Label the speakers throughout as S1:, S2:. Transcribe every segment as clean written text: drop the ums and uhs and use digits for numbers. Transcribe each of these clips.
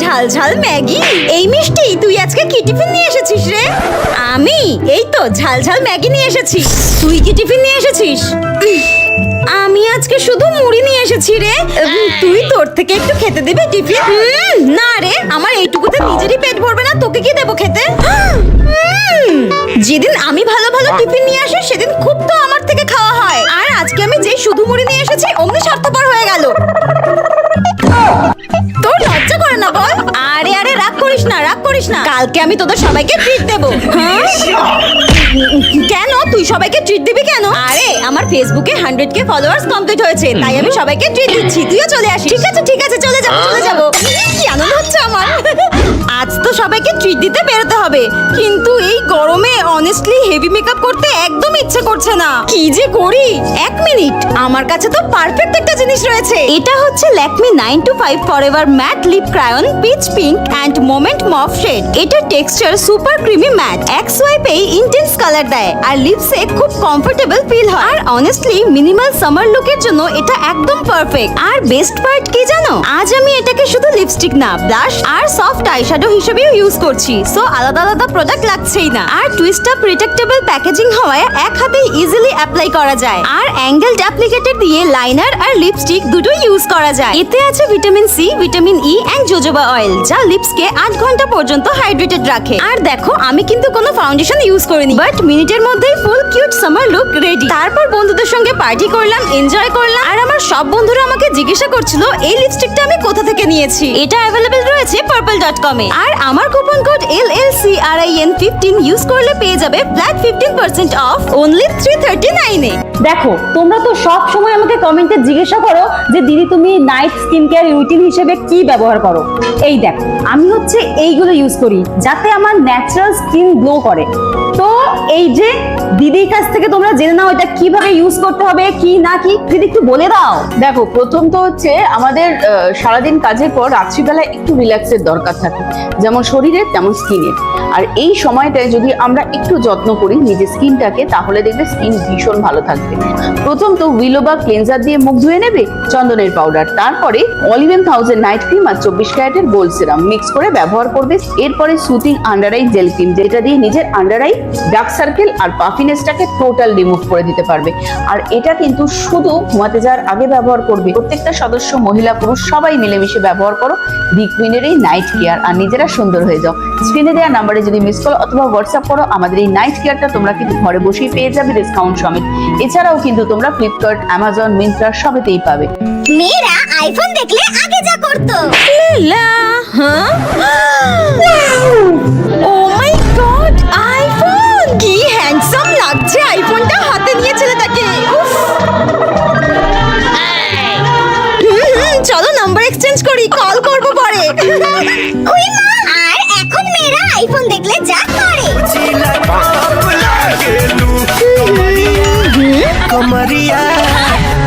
S1: ঝাল ঝাল ম্যাগি। এই মিষ্টি, তুই আজকে কি টিফিন নিয়ে এসেছিস রে? আমি এই তো ঝাল ঝাল ম্যাগি নিয়ে এসেছি। তুই কি টিফিন নিয়ে এসেছিস? আমি আজকে শুধু মুড়ি নিয়ে এসেছি রে। তুই তোর থেকে একটু খেতে দিবি টিফিন? না রে, আমার এইটুকুতে নিজেরই পেট ভরবে না, তোকে কি দেবো খেতে? যেদিন আমি ভালো ভালো টিফিন নিয়ে আসি সেদিন খুব তো আমার থেকে খাওয়া হয়, আর আজকে আমি যে শুধু মুড়ি নিয়ে এসেছি অমনি স্বার্থপর হয়ে গেল। তোর লজ্জা করে না বল? আরে আরে রাগ করিস না, রাগ করিস না। কালকে আমি তোদের সবাইকে ট্রিট দেবো। কেন তুই সবাইকে ট্রিট দিবি কেন? আরে আমার ফেসবুকে 100K ফলোয়ার্স কমপ্লিট হয়েছে, তাই আমি সবাইকে ট্রিট দিচ্ছি। তুইও চলে আসিস। ঠিক আছে ঠিক আছে, চলে যাবো চলে যাবো। কি আনন্দ হচ্ছে আমার। আজ তো সবাইকে ট্রিট দিতে বেরোতে হবে, কিন্তু এই গরমে অনেস্টলি হেভি মেকআপ করতে একদম ইচ্ছে করছে না। কি যে করি? এক মিনিট, আমার কাছে তো পারফেক্ট একটা জিনিস রয়েছে। এটা হচ্ছে Lakme 925 forever matte lip crayon peach pink and moment mauve shade. এটা টেক্সচার সুপার ক্রিমি ম্যাট, এক সোয়াইপেই ইন্টেন্স কালার দেয় আর লিপসে খুব কমফোর্টেবল ফিল হয়। আর অনেস্টলি মিনিমাল সামার লুকের জন্য এটা একদম পারফেক্ট। আর বেস্ট পার্ট কি জানো? আজ আমি এটাকে শুধু লিপস্টিক না, ব্লাশ আর সফট আইশ্যাডো হিসেবেও ইউজ করছি, সো আলাদা আলাদা প্রোডাক্ট লাগছেই না। আর টুইস্ট আপ প্রিটেক্টেবল প্যাকেজিং হওয়ায় এক হাতে ইজিলি অ্যাপ্লাই করা যায়। আর অ্যাঙ্গেলড অ্যাপ্লিকেটর দিয়ে লাইনার আর লিপস্টিক দুটোই ইউজ করা যায়। এতে আছে vitamin C, vitamin E and jojoba oil, যা লিপসকে 8 ঘন্টা পর্যন্ত হাইড্রেটেড রাখে। আর দেখো, আমি কিন্তু কোনো ফাউন্ডেশন ইউজ করিনি, বাট মিনিটের মধ্যেই ফুল কিউট সামার লুক রেডি। তারপর বন্ধুদের সঙ্গে পার্টি করলাম, এনজয় করলাম। আর আমার সব বন্ধুরা আমাকে জিজ্ঞাসা করছিল এই লিপস্টিকটা আমি কোথা থেকে নিয়েছি। এটা অ্যাভেলেবল রয়েছে purple.com এ। আর আমার কুপন কোড LLCRIN15 ইউজ করলে পেয়ে যাবে ফ্ল্যাট 15% অফ অনলি 339 এ।
S2: দেখো, তোমরা তো সব সময় আমাকে কমেন্টে জিজ্ঞাসা করো যে দিদি তুমি নাইট স্কিন কেয়ার রুটিন হিসেবে কি ব্যবহার করো। এই দেখো, আমি হচ্ছে এইগুলো ইউজ করি যাতে আমার ন্যাচারাল স্কিন গ্লো করে। তো এই যে দিদির কাছ থেকে তোমরা জেনে নাও এটা কিভাবে ইউজ করতে হবে, কি না কি দিদি একটু বলে দাও।
S3: দেখো, প্রথম তো হচ্ছে আমাদের সারাদিন কাজের পর রাত্রিবেলা একটু রিল্যাক্সের দরকার থাকে, যেমন শরীরের তেমন স্কিনের। আর এই সময়টায় যদি আমরা একটু যত্ন করি নিজের স্কিনটাকে, তাহলে দেখবে স্কিন ভীষণ ভালো থাকবে। প্রথম তো উইলো বা ক্লেনজার দিয়ে মুখ ধুয়ে নেবে, চন্দনের পাউডার, তারপরে অলিভেন 1000 নাইট ক্রিম আর 24 ক্যারেটের গোল্ড সিরাম মিক্স করে ব্যবহার করবে। এরপরে soothing under eye jail cream, যেটা দিয়ে নিজের আন্ডার আই ডার্ক সার্কেল আর পাফিনেসটাকে টোটাল রিমুভ করে দিতে পারবে। আর এটা কিন্তু শুধু ঘুমাতে যাওয়ার আগে ব্যবহার করবে। প্রত্যেকটা সদস্য, মহিলা পুরুষ সবাই মিলেমিশে ব্যবহার করো দি কুইনের এই নাইট কেয়ার, আর নিজেরা সুন্দর হয়ে যাও। স্ক্রিনে দেওয়া নাম্বারে যদি মিস কল অথবা হোয়াটসঅ্যাপ করো, আমাদের এই নাইট কেয়ারটা তোমরা কিন্তু ঘরে বসেই পেয়ে যাবে ডিসকাউন্ট সমেত। এছাড়াও কিন্তু তোমরা ফ্লিপকার্ট, অ্যামাজন, মিন্ত্রা সবেতেই পাবে।
S4: মেয়েরা আইফোন দেখলে আগে যা করতো।
S1: লা হ্যাঁ, ও মাই গড, আইফোন! কি হ্যান্ডসাম লাগছে আইফোনটা হাতে নিয়ে ছেলেটাকে। চলো নাম্বার এক্সচেঞ্জ করি, কল করবো পরে।
S4: ওই মা, আর এখন মেয়েরা আইফোন দেখলে যা করে।
S5: कमरिया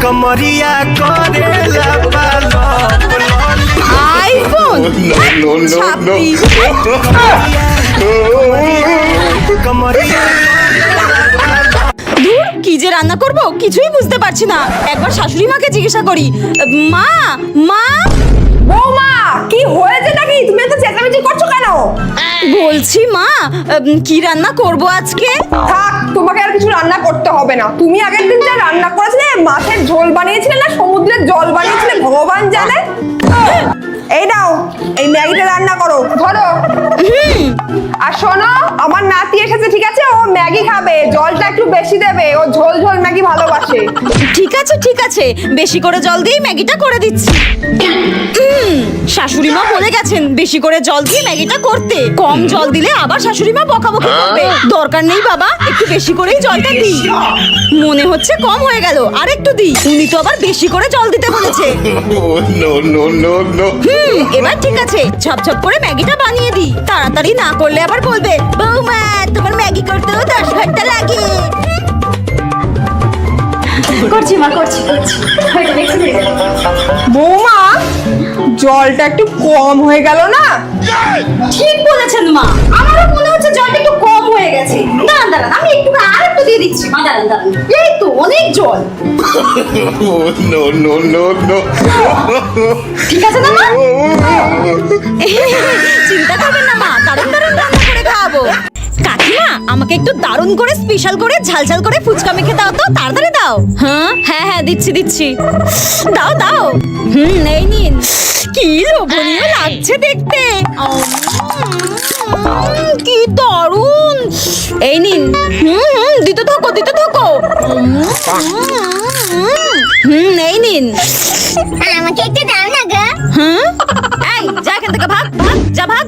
S5: कमरिया करेला पालो
S1: আইফোন
S5: no
S1: ছাপি।
S5: कमरिया
S1: দূর, কি যে রান্না করব কিছুই বুঝতে পারছি না। একবার শাশুড়ি মাকে জিজ্ঞাসা করি। মা মা
S6: বৌমা, কি হয়েছে নাকি? তুমি এত চেঁচামেচি করছো কেন?
S1: বলছি মা, কি রান্না করব আজকে?
S6: থাক, তোমাকে আর কিছু রান্না করতে হবে না। তুমি আগের দিন যা রান্না করেছিলে, মাছের ঝোল বানিয়েছিলে না সমুদ্রের জল বানিয়েছিলে, ভগবান জানে। এই নাও, এই ম্যাগিটা রান্না করো, ধরো। আর শোনো, আমার নাতি এসেছে, ঠিক আছে? ও ম্যাগি খাবে, জলটা একটু বেশি দেবে, ও ঝোল ঝোল ম্যাগি ভালোবাসে।
S1: ঠিক আছে ঠিক আছে, বেশি করে জল দিয়ে ম্যাগিটা করে দিচ্ছি। শাশুড়ি মা বলে গেছেন বেশি করে জল দিয়ে ম্যাগিটা করতে। কম জল দিলে আবার শাশুড়ি মা বকাবকি করবে। দরকার নেই বাবা, একটু বেশি করেই জলটা দিই। মনে হচ্ছে কম হয়ে গেল, আর একটু দিই। উনি তো আবার বেশি করে জল দিতে বলেছে।
S5: no no no no
S1: এবার ঠিক আছে, ঝপঝপ করে ম্যাগিটা বানিয়ে দিই। তাড়াতাড়ি না করলে আবার বলবে বৌমা তোমার ম্যাগি করতেও 10 ঘন্টা লাগে।
S2: করছি মা, করছি।
S6: বৌমা, জলটা একটু কম হয়ে গেল না?
S1: ঠিক বলেছেন মা, আমারও মনে হচ্ছে জলটা একটু কম হয়ে গেছে। দাঁড়ান দাঁড়ান, আমি আরেকটু দিয়ে দিচ্ছি। মা দাঁড়ান দাঁড়ান, এই তো অনেক জল।
S5: no no no no
S1: ঠিক আছে না মা? চিন্তা করবেন না মা, দারুণ দারুণ রান্না করে খাওয়াবো। কাকিমা আমাকে একটু দারুণ করে স্পেশাল করে ঝাল করে ফুচকা মেখে দাও তো, তাড়াতাড়ি দাও। হ্যাঁ হ্যাঁ হ্যাঁ দিচ্ছি দিচ্ছি, দাও দাও। এই নিন। কি লোভনীয় লাগছে দেখতে, কি দারুণ। এই নিন। দিতে থাকো দিতে থাকো। এই নিন।
S4: আমাকে একটু দাও না গো।
S1: এই যা এখান থেকে, ভাগ ভাগ যা ভাগ।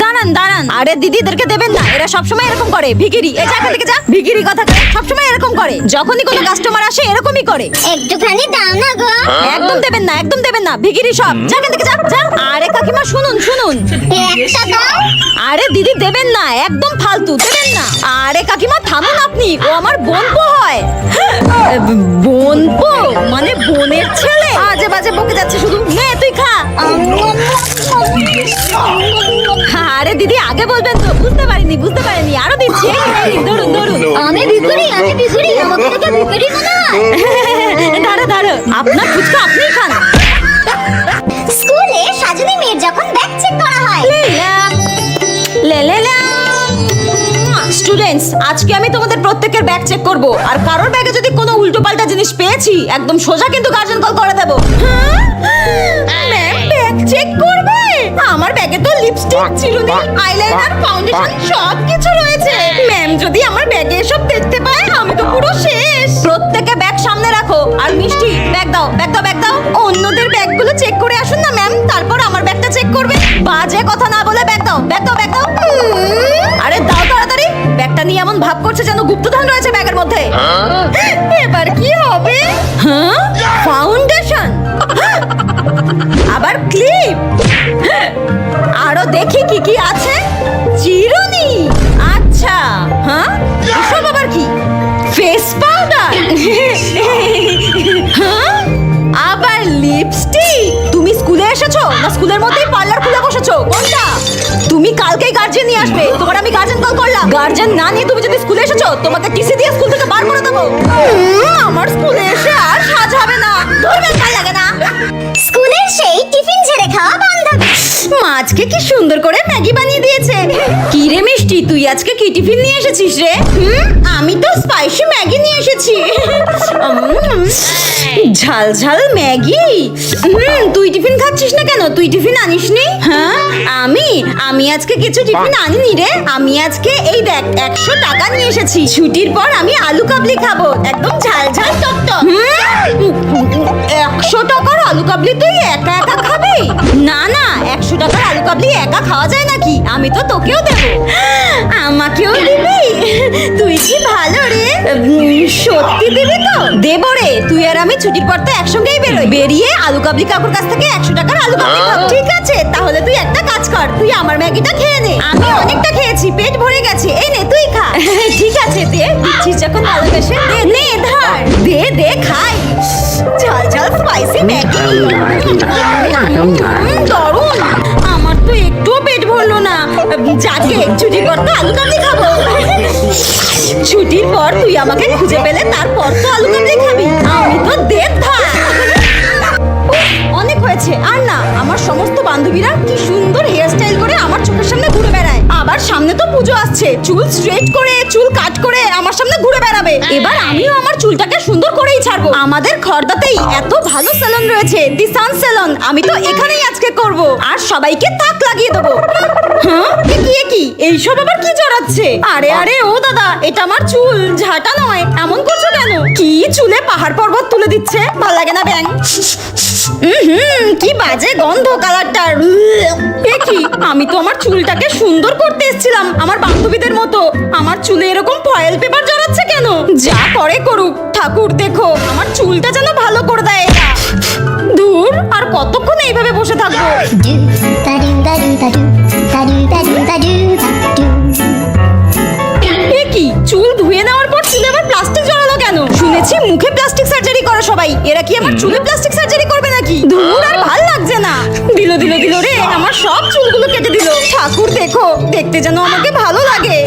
S1: দাঁড়ান দাঁড়ান, আরে দিদিদেরকে দেবেন না, এরা সবসময় এরকম করে, ভিখিরি। এই যা এখান থেকে যা, ভিখিরি কথা সবসময় এরকম করে, যখনই কোনো কাস্টমার আসে এরকমই করে।
S4: একটুখানি দাও না গো।
S1: একদম দেবেন না, একদম দেবেন না, ভিখিরি সব। যা এখান থেকে যা যা। আরে কাকিমা শুনুন শুনুন।
S4: একটা দাও।
S1: আরে দিদি দেবেন না, একদম ফালতু, দেবেন না। আরে কাকিমা থামুন আপনি, ও আমার বোনপো হয়। বোনপো মানে বোনের ছেলে? আজে বাজে বকে যাচ্ছে শুধু। নে তুই খা। আরে দিদি আগে বলবেন তো, বুঝতে পারিনি, আরো দিচ্ছি। এই নিন, ধরুন ধরুন।
S4: আমি ভিখারি, আমাকে তো ভিখারি মনে হয়।
S1: দাঁড়া, আপনার ফুচকা আপনিই খান।
S4: স্কুলে সাজনী মেয়ের যখন ব্যাগ চেক করা হয়।
S1: স্টুডেন্টস, আজকে আমি তোমাদের প্রত্যেকের ব্যাগ চেক করব, আর কারোর ব্যাগে যদি কোনো উল্টোপাল্টা জিনিস পেয়েছি একদম সোজা কিন্তু গার্জেন কল করে দেব। ম্যাম ব্যাগ চেক করবে? আমার ব্যাগে তো লিপস্টিক, চিরুনি, আইলাইনার, ফাউন্ডেশন সব কিছু রয়েছে। ম্যাম যদি আমার ব্যাগে এসব দেখতে পায় আমি তো পুরো শেষ। প্রত্যেকে ব্যাগ সামনে রাখো, আর মিষ্টি ব্যাগ দাও। অন্যদের ব্যাগগুলো চেক করে আসুন না ম্যাম, তারপর আমার ব্যাগটা চেক করবে। বাজে কথা না বলে ব্যাগ দাও। আরে দাও তাড়াতাড়ি। ব্যাগটা নিয়ে এমন ভাব করছে যেন গুপ্তধন রয়েছে ব্যাগের মধ্যে। এবার কি হবে? ফাউন্ডেশন, আবার ক্লিপ, আরো দেখি কি কি আছে। চিরুনি, আচ্ছা। হ্যাঁ এসব আবার কি? ফেস পাউডার, হ্যাঁ আবার লিপস্টিক। তুমি স্কুলে এসেছো না স্কুলের মধ্যেই পার্লার খুলে বসেছো? কোনটা? তুমি কালকেই গার্জেন নিয়ে আসবে। তোমার আমি গার্জেন কল করলাম। গার্জেন না নিয়ে তুমি যদি স্কুলে এসেছো তোমাকে টিসি দিয়ে স্কুল থেকে বার করে দেবো। আমার স্কুলে এসে আর সাজ হবে না। ধরবেন ভালো লাগে না।
S4: স্কুলের সেই টিফিন ছেড়ে খাওয়া বান্ধবী।
S1: মা আজকে কি সুন্দর করে ম্যাগি বানিয়ে দিয়েছে। কি রে মিষ্টি, তুই আজকে কি টিফিন নিয়ে এসেছিস রে? আমি তো স্পাইসি ম্যাগি নিয়ে এসেছি। ঝাল ঝাল ম্যাগি। তুই টিফিন খাচ্ছিস না কেন? তুই টিফিন আনিসনি? হ্যাঁ আমি আজকে কিছু টিফিন আনিনি রে। আমি আজকে এই দেখ 100 টাকা নিয়ে এসেছি। ছুটির পর আমি আলু কাবলি খাবো, একদম ঝাল ঝাল টকটক। 100 টাকার আলু কাবলি তুই একা একা খাবি? না 100 টাকার আলু কাবলি একা খাওয়া যায় নাকি? আমি তো তোকেও দেবো। আমাকেও দিবি? তুই কি ভালো রে। সত্যি দিবি তো? দেবো রে। তুই আর আমি ছুটির পর তো একসঙ্গেই বেরিয়ে আলু কাবলি কাকুর কাছ থেকে 100 টাকার আলু কাবলি খাবো। ঠিক আছে, তাহলে তুই একটা কাজ কর, তুই আমার ম্যাগিটা খেয়ে নে। আমি অনেকটা খেয়েছি, পেট ভরে গেছে। এই নে তুই খা। ঠিক আছে দে, দিচ্ছিস যখন ভালোবেসে দে। নে ধর, দে খাই। ঝাল ঝাল স্পাইসি ম্যাগি, দারুণ। আমার তো একটুও পেট ভরলো না। যাকে ছুটির পর তো আলু কাবলি খাবো। ছুটির পর তুই আমাকে খুঁজে পেলে তারপর তো আলু কাবলি খাবি। আমি তো দেব ধর। অনেক হয়েছে, আর না। আমার সমস্ত বান্ধবীরা কি সুন্দর হেয়ার স্টাইল করে আমার চোখের সামনে ঘুরে বেড়ায়। আবার সামনে তো পুজো আসছে, চুল স্ট্রেট করে, চুল কাট করে আমার সামনে ঘুরে বেড়াবে। এবার আমিও আমার চুলটাকে সুন্দর করেই ছাড়বো। আমাদের খর্দাতেই এত ভালো সেলুন রয়েছে, দি সান সেলুন। আমি তো এখানেই আজকে করব, আর সবাইকে তাক লাগিয়ে দেবো। হ্যাঁ কি এইসব আবার কি জড়াচ্ছে? আরে ও দাদা, এটা আমার চুল, ঝাঁটা নয়। এমন করছো কেন? কি চুলে পাহাড় পর্বত তুলে দিচ্ছে। ভালো লাগে না ব্যাং? কি বাজে গন্ধ কালারটার। কি, আমি তো আমার চুলটাকে সুন্দর করতে এসেছিলাম আমার বান্ধবীদের মতো। আমার চুলে এরকম ফয়েল পেপার জড়াচ্ছে কেন? যা করে করুক, ঠাকুর দেখো আমার চুলটা যেন ভালো করে দেয় এরা। দূর, আর কতক্ষণ এইভাবে বসে থাকবো? কি, চুল ধুয়ে নেওয়ার পর চুলে আবার প্লাস্টিক জড়ালো কেন? শুনেছি মুখে প্লাস্টিক সার্জারি করে সবাই। এরা কি আমার চুলে প্লাস্টিক সার্জারি করবে নাকি? ধুর, আর ভাল লাগছে না। দিল রে, আমার সব চুলগুলো কেটে দিল। ঠাকুর দেখো, দেখতে যেন আমাকে ভালো লাগে।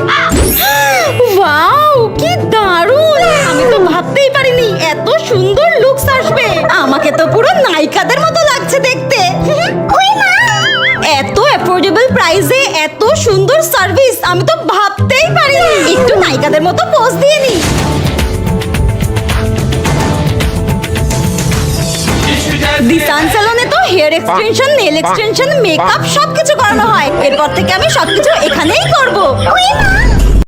S1: ওয়াও, কি দারুণ। আমি তো ভাবতেই পারিনি এত সুন্দর লুকস আসবে। আমাকে তো পুরো নায়িকাদের মতো লাগছে দেখতে। এত সুন্দর সার্ভিস আমি তো ভাবতেই পারিনি। একটু নায়িকাদের মতো পোজ দিয়ে নি। দিশান স্যালনে তো hair extension, nail extension, makeup সবকিছু করানো হয়। এরপর থেকে আমি সবকিছু এখানেই করব।
S4: ওই মা